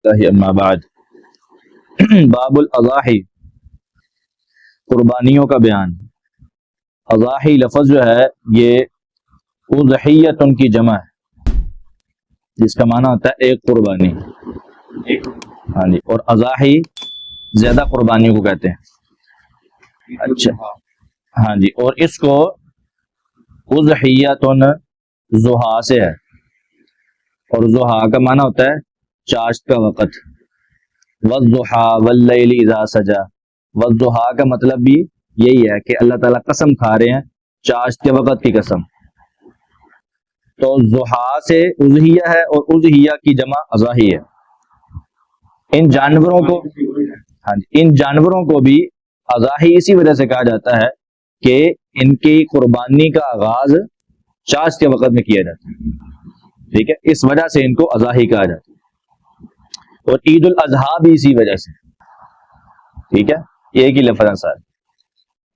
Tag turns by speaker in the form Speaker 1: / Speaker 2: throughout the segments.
Speaker 1: اما بعد باب الاضاحی، قربانیوں کا بیان۔ اضاحی لفظ جو ہے یہ اضحیۃ کی جمع ہے، جس کا معنی ہوتا ہے ایک قربانی۔ ہاں جی، اور اضاحی زیادہ قربانیوں کو کہتے ہیں۔ اچھا ہاں جی، اور اس کو اضحیۃ ضحیٰ سے ہے، اور ضحیٰ کا معنی ہوتا ہے چاشت کا وقت۔ والضحیٰ واللیل اذا سجا، والضحیٰ کا مطلب بھی یہی ہے کہ اللہ تعالیٰ قسم کھا رہے ہیں چاشت کے وقت کی قسم۔ تو ضحیٰ سے اضحیہ ہے، اور اضحیہ کی جمع اضاحی ہے۔ ان جانوروں کو ہاں جی، ان جانوروں کو بھی اضاحی اسی وجہ سے کہا جاتا ہے کہ ان کی قربانی کا آغاز چاشت کے وقت میں کیا جاتا ہے، ٹھیک ہے، اس وجہ سے ان کو اضاحی کہا جاتا ہے۔ اور عید الاضحیٰ بھی اسی وجہ سے، ٹھیک ہے، ایک ہی لفظ ہے سارے۔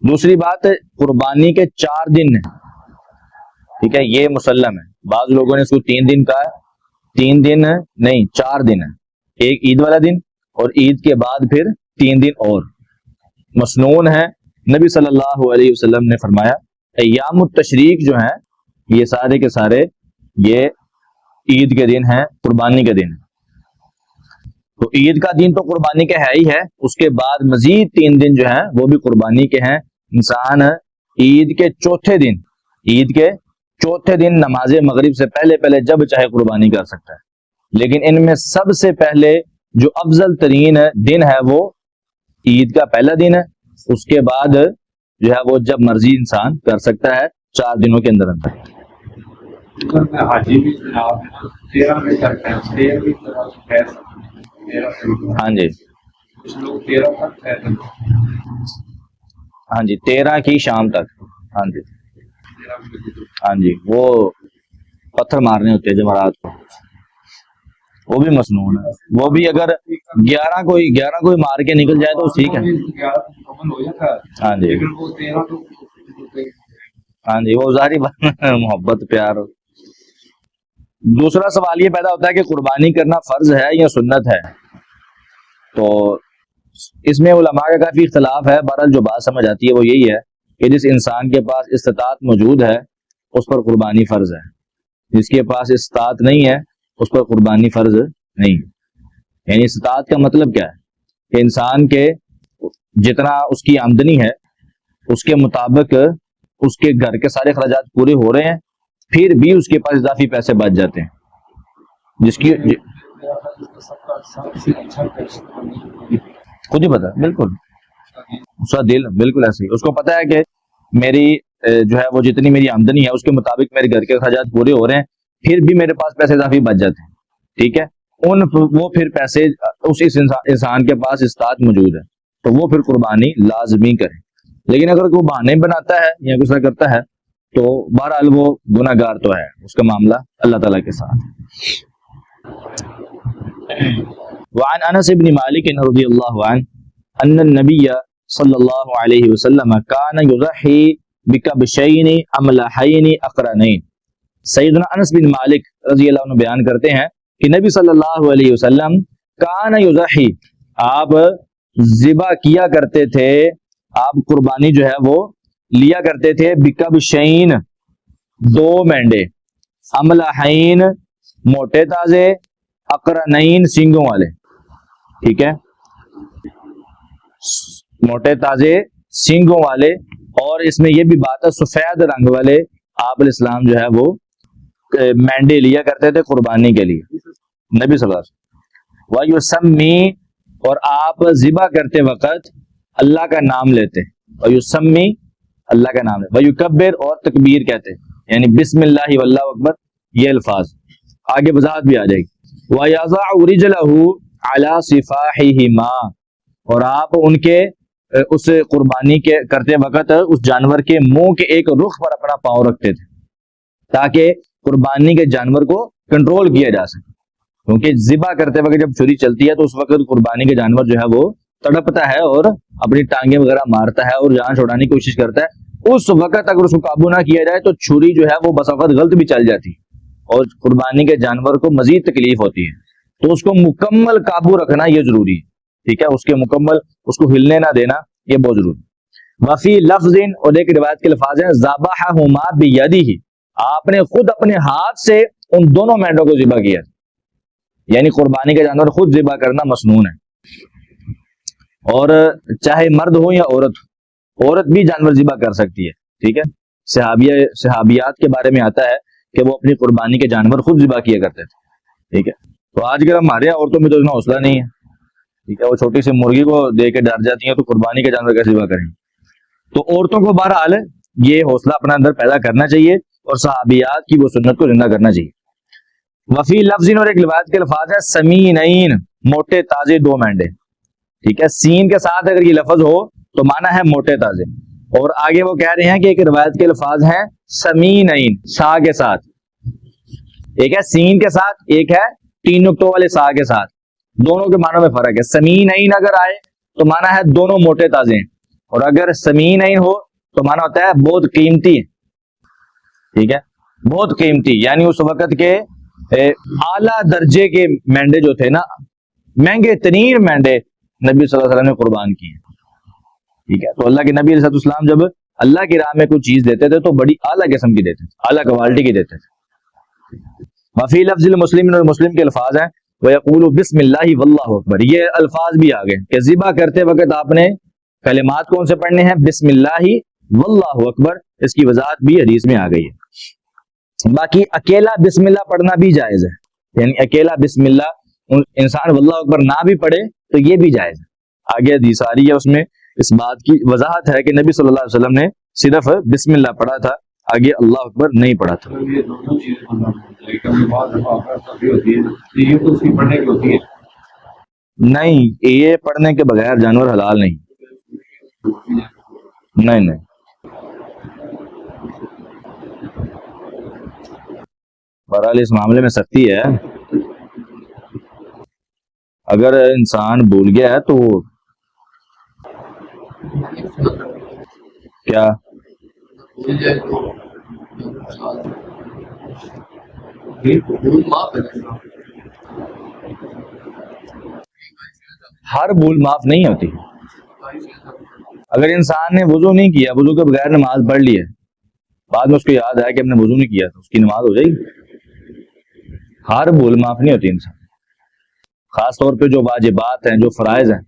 Speaker 1: دوسری بات، قربانی کے 4 دن ہیں، ٹھیک ہے، یہ مسلم ہے۔ بعض لوگوں نے اس کو 3 دن کہا ہے، 3 دن ہے نہیں، 4 دن ہے۔ ایک عید والا دن، اور عید کے بعد پھر 3 دن اور مسنون ہے۔ نبی صلی اللہ علیہ وسلم نے فرمایا ایام التشریق جو ہیں یہ سارے کے سارے یہ عید کے دن ہیں، قربانی کے دن۔ تو عید کا دن تو قربانی کا ہے ہی ہے، اس کے بعد مزید 3 دن جو ہیں وہ بھی قربانی کے ہیں۔ انسان عید کے چوتھے دن نماز مغرب سے پہلے جب چاہے قربانی کر سکتا ہے، لیکن ان میں سب سے پہلے جو افضل ترین دن ہے وہ عید کا پہلا دن ہے۔ اس کے بعد جو ہے وہ جب مرضی انسان کر سکتا ہے 4 دنوں کے اندر اندر۔ ہاں جی ہاں جی، 13 کی شام تک، ہاں جی ہاں جی، وہ پتھر مارنے ہوتے ہیں جمعرات کو، وہ بھی مسنون ہے۔ وہ بھی اگر 11 کوئی مار کے نکل جائے تو ٹھیک ہے۔ ہاں جی ہاں جی، وہ ظاہری محبت پیار۔ دوسرا سوال یہ پیدا ہوتا ہے کہ قربانی کرنا فرض ہے یا سنت ہے؟ تو اس میں علماء کا کافی اختلاف ہے۔ بہرحال جو بات سمجھ آتی ہے وہ یہی ہے کہ جس انسان کے پاس استطاعت موجود ہے اس پر قربانی فرض ہے، جس کے پاس استطاعت نہیں ہے اس پر قربانی فرض نہیں۔ یعنی استطاعت کا مطلب کیا ہے کہ انسان کے جتنا اس کی آمدنی ہے اس کے مطابق اس کے گھر کے سارے اخراجات پورے ہو رہے ہیں، پھر بھی اس کے پاس اضافی پیسے بچ جاتے ہیں، جس کی خود ہی پتا، بالکل اس کا دل بالکل ایسے ہی، اس کو پتا ہے کہ میری جو ہے وہ جتنی میری آمدنی ہے اس کے مطابق میرے گھر کے اخراجات پورے ہو رہے ہیں، پھر بھی میرے پاس پیسے اضافی بچ جاتے ہیں، ٹھیک ہے، وہ پھر پیسے اس انسان کے پاس استطاعت موجود ہے تو وہ پھر قربانی لازمی کرے۔ لیکن اگر کوئی بہانے بناتا ہے یا کچھ کرتا ہے تو بہرحال وہ گناہ گار تو ہے، اس کا معاملہ اللہ تعالیٰ کے ساتھ۔ وعن انس بن مالک رضی اللہ عنہ ان النبی صلی اللہ علیہ وسلم کان یضحی بکبشین املحین اقرنین۔ سیدنا انس بن مالک رضی اللہ عنہ بیان کرتے ہیں کہ نبی صلی اللہ علیہ وسلم کان یضحی، آپ ذبح کیا کرتے تھے، آپ قربانی جو ہے وہ لیا کرتے تھے، بکبشین 2 مینڈے، املحین موٹے تازے، اقرنین سینگوں والے، ٹھیک ہے، موٹے تازے سینگوں والے، اور اس میں یہ بھی بات ہے سفید رنگ والے آپ علیہ السلام جو ہے وہ مینڈے لیا کرتے تھے قربانی کے لیے نبی صلی اللہ علیہ وسلم۔ وَيُسَمِّي، اور آپ ذبح کرتے وقت اللہ کا نام لیتے، وَيُسَمِّي اللہ کا نام لیتے، وَيُكَبِّرْ اور تکبیر کہتے، یعنی بسم اللہ واللہ اکبر، یہ الفاظ آگے وضاحت بھی آ جائے گی۔ وَيَضَعُ رِجْلَهُ عَلَى صِفَاحِهِمَا، اور آپ ان کے اس قربانی کے کرتے وقت اس جانور کے منہ کے ایک رخ پر اپنا پاؤں رکھتے تھے تاکہ قربانی کے جانور کو کنٹرول کیا جا سکے، کیونکہ ذبح کرتے وقت جب چھری چلتی ہے تو اس وقت قربانی کے جانور جو ہے وہ تڑپتا ہے اور اپنی ٹانگیں وغیرہ مارتا ہے اور جان چھوڑانے کی کوشش کرتا ہے۔ اس وقت اگر اس کو قابو نہ کیا جائے تو چھری جو ہے وہ بس وقت غلط بھی چل جاتی اور قربانی کے جانور کو مزید تکلیف ہوتی ہے۔ تو اس کو مکمل قابو رکھنا یہ ضروری ہے، ٹھیک ہے، اس کے مکمل اس کو ہلنے نہ دینا یہ بہت ضروری ہے۔ وفی لفظ، اور ایک روایت کے الفاظ ہیں ذبحہما بیدہ، آپ نے خود اپنے ہاتھ سے ان دونوں مینڈوں کو ذبح کیا، یعنی قربانی کا جانور خود ذبح کرنا مسنون ہے، اور چاہے مرد ہو یا عورت بھی جانور ذبح کر سکتی ہے، ٹھیک ہے۔ صحابیات کے بارے میں آتا ہے کہ وہ اپنی قربانی کے جانور خود ذبح کیا کرتے تھے، ٹھیک ہے۔ تو آج اگر ہمارے یہاں عورتوں میں تو اتنا حوصلہ نہیں ہے، ٹھیک ہے، وہ چھوٹی سی مرغی کو دے کے ڈر جاتی ہیں تو قربانی کا جانور کیسے ذبح کریں؟ تو عورتوں کو بہرحال یہ حوصلہ اپنا اندر پیدا کرنا چاہیے اور صحابیات کی وہ سنت کو زندہ کرنا چاہیے۔ وفی لفظ، اور ایک روایت کے الفاظ ہے سمینین، موٹے تازے دو مینڈے، ٹھیک ہے، سین کے ساتھ اگر یہ لفظ ہو تو معنی ہے موٹے تازے، اور آگے وہ کہہ رہے ہیں کہ ایک روایت کے الفاظ ہیں سمینین، سا کے ساتھ، ایک ہے سین کے ساتھ، ایک ہے 3 نقطوں والے سا کے ساتھ، دونوں کے معنوں میں فرق ہے۔ سمینین اگر آئے تو معنی ہے دونوں موٹے تازے ہیں، اور اگر سمینین ہو تو معنی ہوتا ہے بہت قیمتی ہے، ٹھیک ہے، بہت قیمتی، یعنی اس وقت کے اعلیٰ درجے کے مینڈے جو تھے نا، مہنگے ترین مینڈے نبی صلی اللہ علیہ وسلم نے قربان کیے، ٹھیک ہے۔ تو اللہ کے نبی علیہ السلام جب اللہ کی راہ میں کوئی چیز دیتے تھے تو بڑی اعلیٰ قسم کی دیتے تھے، اعلیٰ کوالٹی کی دیتے تھے۔ وفی لفظ المسلم، اور مسلم کے الفاظ ہیں وَيَقُولُ بسم اللہ واللہ اکبر، یہ الفاظ بھی آگے کہ ذبح کرتے وقت آپ نے کلمات کون سے پڑھنے ہیں؟ بسم اللہ واللہ اکبر، اس کی وضاحت بھی حدیث میں آ گئی ہے۔ باقی اکیلا بسم اللہ پڑھنا بھی جائز ہے، یعنی اکیلا بسم اللہ انسان واللہ اکبر نہ بھی پڑھے تو یہ بھی جائز ہے، آگے حدیث آ رہی ہے، اس میں اس بات کی وضاحت ہے کہ نبی صلی اللہ علیہ وسلم نے صرف بسم اللہ پڑھا تھا، آگے اللہ اکبر نہیں پڑھا تھا۔ نہیں، یہ پڑھنے کے بغیر جانور حلال نہیں، نہیں، بہرحال اس معاملے میں سختی ہے، اگر انسان بھول گیا ہے تو کیا ہر بھول معاف نہیں ہوتی، اگر انسان نے وضو نہیں کیا، وضو کے بغیر نماز پڑھ لی ہے، بعد میں اس کو یاد آیا کہ ہم نے وضو نہیں کیا تو اس کی نماز ہو جائے گی، ہر بھول معاف نہیں ہوتی انسان، خاص طور پہ جو واجبات ہیں، جو فرائض ہیں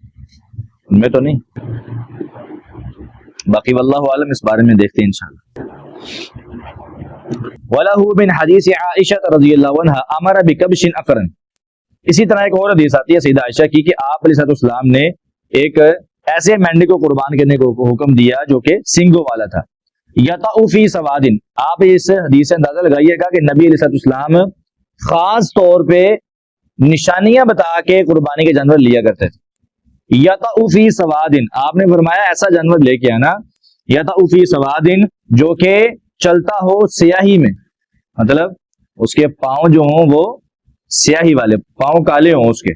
Speaker 1: ان میں تو نہیں، باقی واللہ عالم اس بارے میں دیکھتے ہیں انشاءاللہ۔ وَلَهُ مِنْ حدیث عائشہ رضی اللہ عنہ امر بکبش اقرن، اسی طرح ایک اور حدیث آتی ہے سیدہ عائشہ کی کہ آپ علیہ السلام نے ایک ایسے مینڈے کو قربان کرنے کو حکم دیا جو کہ سنگوں والا تھا، یطأ فی سوادن، آپ اس حدیث سے اندازہ لگائیے گا کہ نبی علیہ السلام خاص طور پہ نشانیاں بتا کے قربانی کے جانور لیا کرتے تھے۔ یطأ فی سوادن، آپ نے فرمایا ایسا جانور لے کے آنا، یطأ فی سوادن، جو کہ چلتا ہو سیاہی میں، مطلب اس کے پاؤں جو ہوں وہ سیاہی والے، پاؤں کالے ہوں اس کے،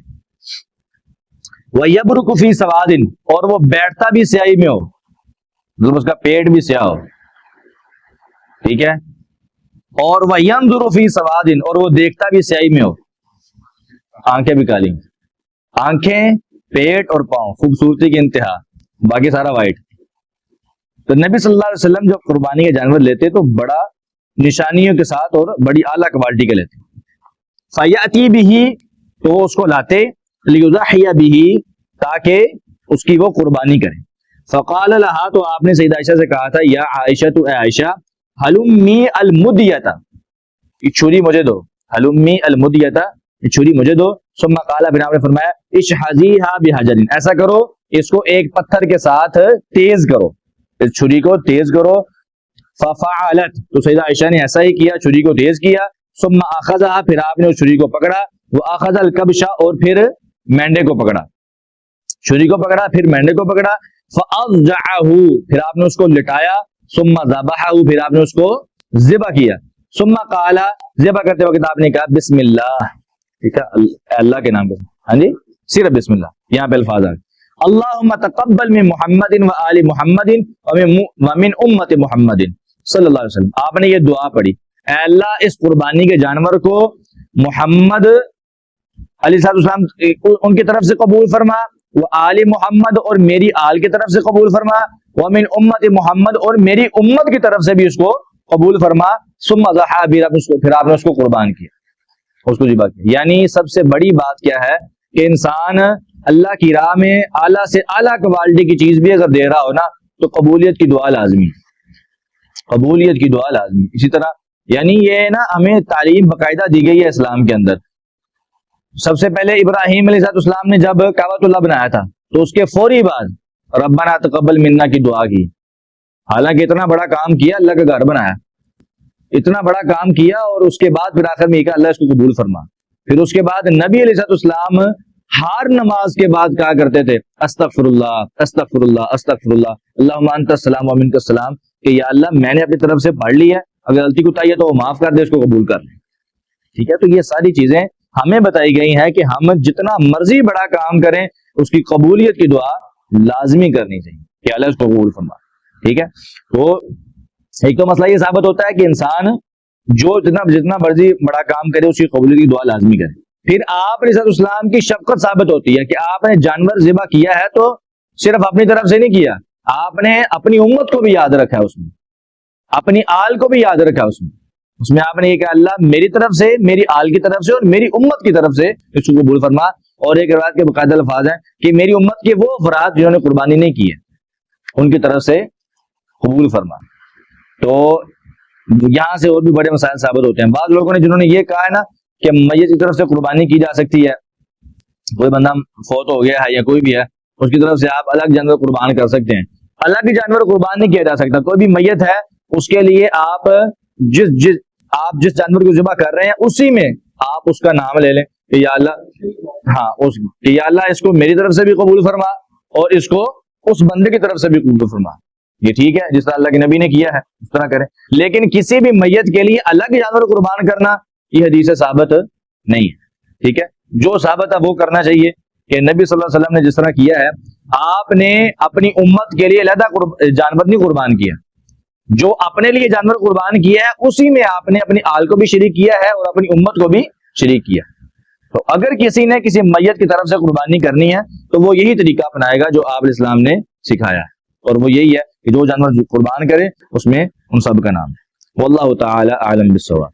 Speaker 1: وَيَبْرُكُ فِي سَوَادٍ، اور وہ بیٹھتا بھی سیاہی میں ہو، مطلب اس کا پیٹ بھی سیاہ ہو، ٹھیک ہے، اور وَيَنْظُرُ فِي سَوَادٍ، اور وہ دیکھتا بھی سیاہی میں ہو، آنکھیں بھی کالی، آنکھیں، پیٹ اور پاؤں، خوبصورتی کی انتہا، باقی سارا وائٹ۔ تو نبی صلی اللہ علیہ وسلم جب قربانی کے جانور لیتے تو بڑا نشانیوں کے ساتھ اور بڑی اعلیٰ کوالٹی کے لیتے، فَيَأْتِي بِهِ، تو وہ اس کو لاتے، لِيُضَحِيَ بِهِ، تاکہ اس کی وہ قربانی کریں۔ فقال لها، تو آپ نے سیدہ عائشہ سے کہا تھا، یا عائشہ، تو اے عائشہ، حلمی المدیتا، یہ چھری مجھے دو، حلمی المدیتا، یہ چھری مجھے دو، ثم قال، پھر آپ نے فرمایا، اشحذیها بحجر، ایسا کرو اس کو ایک پتھر کے ساتھ تیز کرو، اس چھری کو تیز کرو۔ ففعلت، تو سیدہ عائشہ نے ایسا ہی کیا، چھری کو تیز کیا، ثم اخذها، پھر آپ نے اس چھری کو پکڑا، واخذ الکبش، اور پھر مینڈے کو پکڑا، چھری کو پکڑا پھر مینڈے کو پکڑا، فاضجعه، پھر آپ نے اس کو لٹایا، ثم ذبحه، پھر آپ نے اس کو ذبح کیا، ثم قال، ذبح کرتے وقت آپ نے کہا بسم اللہ، ٹھیک ہے، اللہ کے نام پہ، ہاں جی، صرف بسم اللہ، یہاں پہ الفاظ آ گئے، اللہم تقبل من محمد و آل محمد ومن امت محمد صلی اللہ علیہ وسلم، آپ نے یہ دعا پڑھی، اے اللہ اس قربانی کے جانور کو محمد، علیہ السلام ان کی طرف سے قبول فرما، وہ آل محمد اور میری آل کی طرف سے قبول فرما، ومن امت محمد اور میری امت کی طرف سے بھی اس کو قبول فرما، ثم ضحى بہ، پھر آپ نے اس کو قربان کیا، اس کو ذبح کیا۔ یعنی سب سے بڑی بات کیا ہے کہ انسان اللہ کی راہ میں اعلیٰ سے اعلیٰ کوالٹی کی چیز بھی اگر دے رہا ہو نا تو قبولیت کی دعا لازمی، قبولیت کی دعا لازمی۔ اسی طرح یعنی یہ نا ہمیں تعلیم باقاعدہ دی گئی ہے اسلام کے اندر۔ سب سے پہلے ابراہیم علیہ السلام نے جب کعبۃ اللہ بنایا تھا تو اس کے فوری بعد ربنا تقبل منا کی دعا کی، حالانکہ اتنا بڑا کام کیا، اللہ کا گھر بنایا، اتنا بڑا کام کیا، اور اس کے بعد پھر آخر میں یہ کہا اللہ اس کو قبول فرما۔ پھر اس کے بعد نبی علیہ السلام ہر نماز کے بعد کہا کرتے تھے استغفر اللہ استغفر اللہ استغفر اللہ اللہم انت السلام و منک السلام، کہ یا اللہ میں نے اپنی طرف سے پڑھ لی ہے، اگر غلطی کوتاہی ہے تو وہ معاف کر دے، اس کو قبول کر لیں۔ ٹھیک ہے، تو یہ ساری چیزیں ہمیں بتائی گئی ہیں کہ ہم جتنا مرضی بڑا کام کریں اس کی قبولیت کی دعا لازمی کرنی چاہیے کہ اللہ اس کو قبول فرما۔ ٹھیک ہے، تو ایک تو مسئلہ یہ ثابت ہوتا ہے کہ انسان جو جتنا مرضی بڑا کام کرے اس کی قبولیت کی دعا لازمی کرے۔ پھر آپ علیہ السلام کی شفقت ثابت ہوتی ہے کہ آپ نے جانور ذبح کیا ہے تو صرف اپنی طرف سے نہیں کیا، آپ نے اپنی امت کو بھی یاد رکھا ہے، اس میں اپنی آل کو بھی یاد رکھا، اس میں آپ نے یہ کہا اللہ میری طرف سے، میری آل کی طرف سے اور میری امت کی طرف سے اس کو قبول فرما۔ اور ایک روایت کے باقاعدہ الفاظ ہیں کہ میری امت کے وہ افراد جنہوں نے قربانی نہیں کی ہے ان کی طرف سے قبول فرما۔ تو یہاں سے اور بھی بڑے مسائل ثابت ہوتے ہیں۔ بعض لوگوں نے جنہوں نے یہ کہا ہے نا کہ میت کی طرف سے قربانی کی جا سکتی ہے، کوئی بندہ فوت ہو گیا ہے یا کوئی بھی ہے، اس کی طرف سے آپ الگ جانور قربان کر سکتے ہیں۔ الگ ہی جانور قربان نہیں کیا جا سکتا، کوئی بھی میت ہے اس کے لیے آپ جس جانور کو ذبح کر رہے ہیں اسی میں آپ اس کا نام لے لیں کہ یا اللہ، کہ یا اللہ اس کو میری طرف سے بھی قبول فرما اور اس کو اس بندے کی طرف سے بھی قبول فرما۔ یہ ٹھیک ہے، جس طرح اللہ کے نبی نے کیا ہے اس طرح کریں، لیکن کسی بھی میت کے لیے الگ جانور قربان کرنا یہ حدیث سے ثابت نہیں ہے۔ ٹھیک ہے، جو ثابت ہے وہ کرنا چاہیے کہ نبی صلی اللہ علیہ وسلم نے جس طرح کیا ہے، آپ نے اپنی امت کے لیے علیحدہ جانور نہیں قربان کیا، جو اپنے لیے جانور قربان کیا ہے اسی میں آپ نے اپنی آل کو بھی شریک کیا ہے اور اپنی امت کو بھی شریک کیا۔ تو اگر کسی نے کسی میت کی طرف سے قربانی کرنی ہے تو وہ یہی طریقہ اپنائے گا جو آپ علیہ السلام نے سکھایا ہے، اور وہ یہی ہے کہ جو جانور قربان کرے اس میں ان سب کا نام ہے۔ واللہ تعالی اعلم بالصواب۔